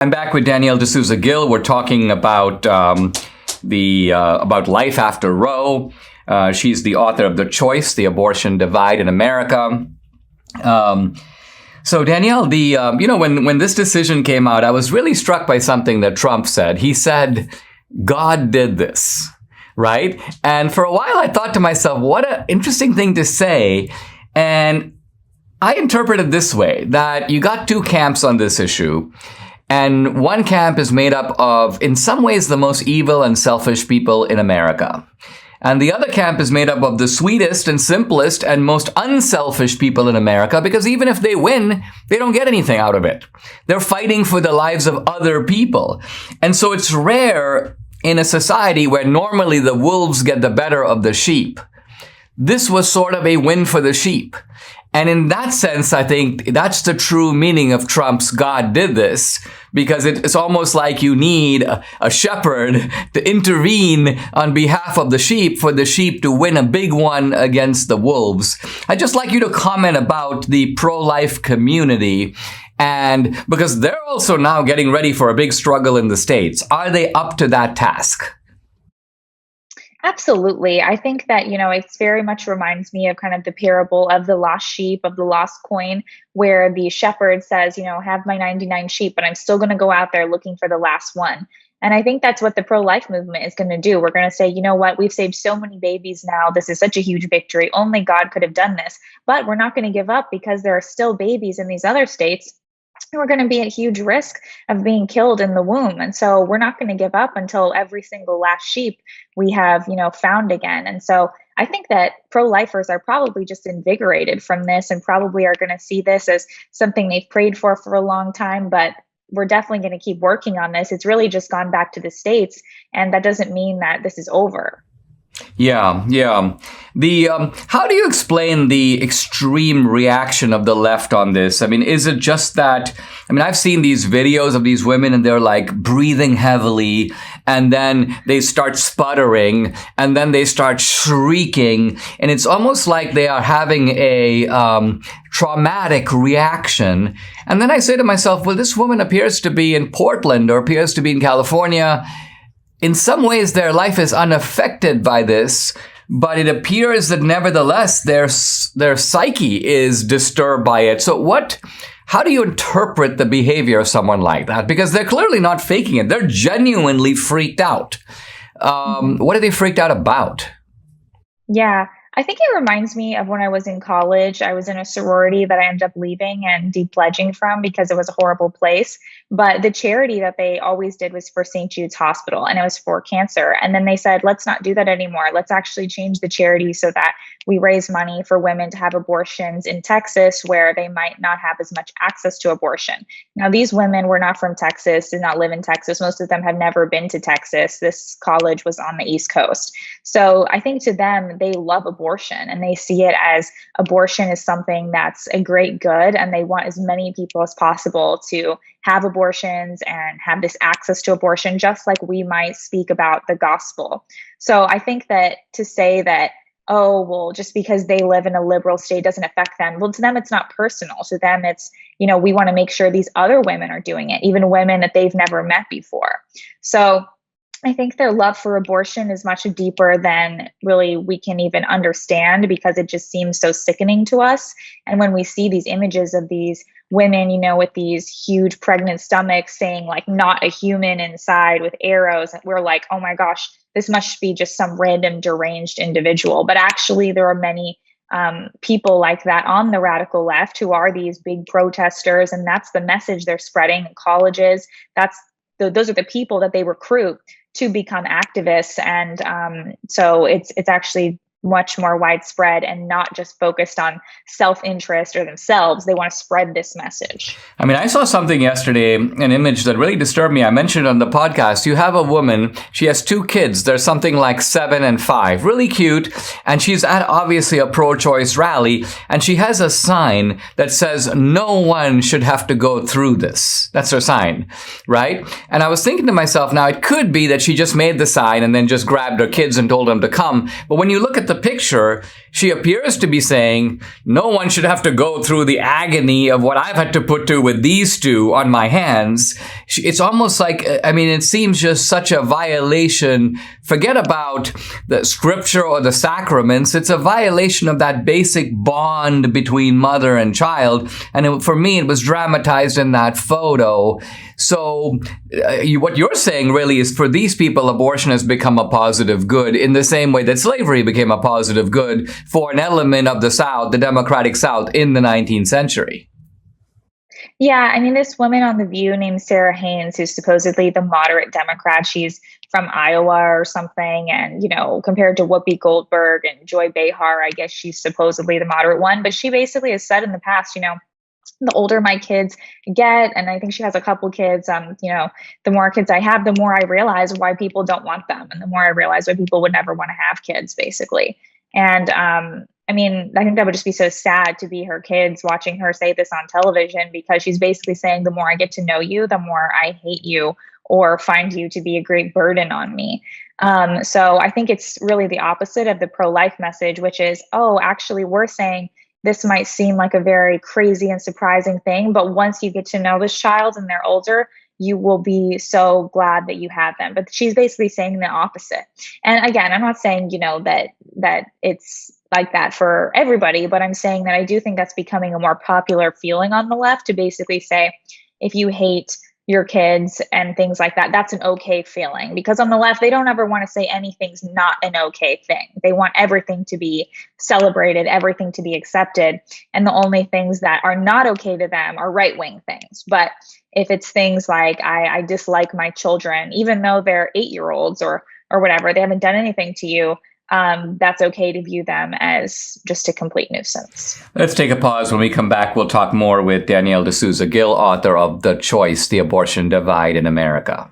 I'm back with Danielle D'Souza Gill. We're talking about about life after Roe. She's the author of The Choice: The Abortion Divide in America. So Danielle, when this decision came out, I was really struck by something that Trump said. He said, "God did this," right? And for a while, I thought to myself, what an interesting thing to say. And I interpret it this way: that you got two camps on this issue. And one camp is made up of, in some ways, the most evil and selfish people in America. And the other camp is made up of the sweetest and simplest and most unselfish people in America, because even if they win, they don't get anything out of it. They're fighting for the lives of other people. And so it's rare in a society where normally the wolves get the better of the sheep. This was sort of a win for the sheep. And in that sense, I think that's the true meaning of Trump's "God did this," because it's almost like you need a shepherd to intervene on behalf of the sheep for the sheep to win a big one against the wolves. I'd just like you to comment about the pro-life community, and because they're also now getting ready for a big struggle in the States. Are they up to that task? Absolutely. I think that, it very much reminds me of kind of the parable of the lost sheep, of the lost coin, where the shepherd says, have my 99 sheep, but I'm still going to go out there looking for the last one. And I think that's what the pro-life movement is going to do. We're going to say, you know what, we've saved so many babies now. This is such a huge victory. Only God could have done this. But we're not going to give up, because there are still babies in these other states who are going to be at huge risk of being killed in the womb. And so we're not going to give up until every single last sheep we have, found again. And so I think that pro-lifers are probably just invigorated from this, and probably are going to see this as something they've prayed for a long time. But we're definitely going to keep working on this. It's really just gone back to the States, and that doesn't mean that this is over. Yeah. How do you explain the extreme reaction of the left on this? I mean, is it just that, I've seen these videos of these women and they're like breathing heavily, and then they start sputtering, and then they start shrieking, and it's almost like they are having a traumatic reaction. And then I say to myself, well, this woman appears to be in Portland or appears to be in California. In some ways, their life is unaffected by this, but it appears that nevertheless, their psyche is disturbed by it. So how do you interpret the behavior of someone like that? Because they're clearly not faking it. They're genuinely freaked out. What are they freaked out about? Yeah. I think it reminds me of when I was in college. I was in a sorority that I ended up leaving and de-pledging from because it was a horrible place. But the charity that they always did was for St. Jude's Hospital, and it was for cancer. And then they said, let's not do that anymore. Let's actually change the charity so that we raise money for women to have abortions in Texas, where they might not have as much access to abortion. Now, these women were not from Texas, did not live in Texas. Most of them had never been to Texas. This college was on the East Coast. So I think to them, they love abortion, and they see it as abortion is something that's a great good, and they want as many people as possible to have abortions and have this access to abortion, just like we might speak about the gospel. So I think that to say that, oh, well, just because they live in a liberal state doesn't affect them. Well, to them, it's not personal. To them, it's, we want to make sure these other women are doing it, even women that they've never met before. So I think their love for abortion is much deeper than really we can even understand, because it just seems so sickening to us. And when we see these images of these women, with these huge pregnant stomachs saying like not a human inside with arrows, we're like, oh my gosh, this must be just some random deranged individual. But actually, there are many people like that on the radical left who are these big protesters, and that's the message they're spreading in colleges. Those are the people that they recruit to become activists. And so it's actually much more widespread and not just focused on self-interest or themselves. They want to spread this message. I saw something yesterday, an image that really disturbed me. I mentioned on the podcast, you have a woman, she has two kids. They're something like 7 and 5, really cute. And she's at obviously a pro-choice rally, and she has a sign that says, no one should have to go through this. That's her sign, right? And I was thinking to myself, now it could be that she just made the sign and then just grabbed her kids and told them to come. But when you look at the picture, she appears to be saying, no one should have to go through the agony of what I've had to put to with these two on my hands. It's almost like, I mean, it seems just such a violation. Forget about the scripture or the sacraments. It's a violation of that basic bond between mother and child. And for me, it was dramatized in that photo. So what you're saying really is, for these people, abortion has become a positive good in the same way that slavery became a positive good for an element of the South, the democratic South, in the 19th century. Yeah, I mean, this woman on The View named Sarah Haynes, who's supposedly the moderate Democrat, she's from Iowa or something. And, compared to Whoopi Goldberg and Joy Behar, I guess she's supposedly the moderate one. But she basically has said in the past, the older my kids get, and I think she has a couple kids, the more kids I have, the more I realize why people don't want them. And the more I realize why people would never want to have kids, basically. And I think that would just be so sad to be her kids watching her say this on television, because she's basically saying, the more I get to know you, the more I hate you or find you to be a great burden on me. So I think it's really the opposite of the pro-life message, which is, actually, we're saying this might seem like a very crazy and surprising thing, but once you get to know this child and they're older, you will be so glad that you had them. But she's basically saying the opposite. And again, I'm not saying, that it's like that for everybody, but I'm saying that I do think that's becoming a more popular feeling on the left, to basically say, if you hate your kids and things like that, that's an okay feeling. Because on the left, they don't ever want to say anything's not an okay thing. They want everything to be celebrated, everything to be accepted. And the only things that are not okay to them are right-wing things. But if it's things like, I dislike my children, even though they're 8-year-olds or whatever, they haven't done anything to you, that's okay to view them as just a complete nuisance. Let's take a pause. When we come back, we'll talk more with Danielle D'Souza Gill, author of The Choice, The Abortion Divide in America.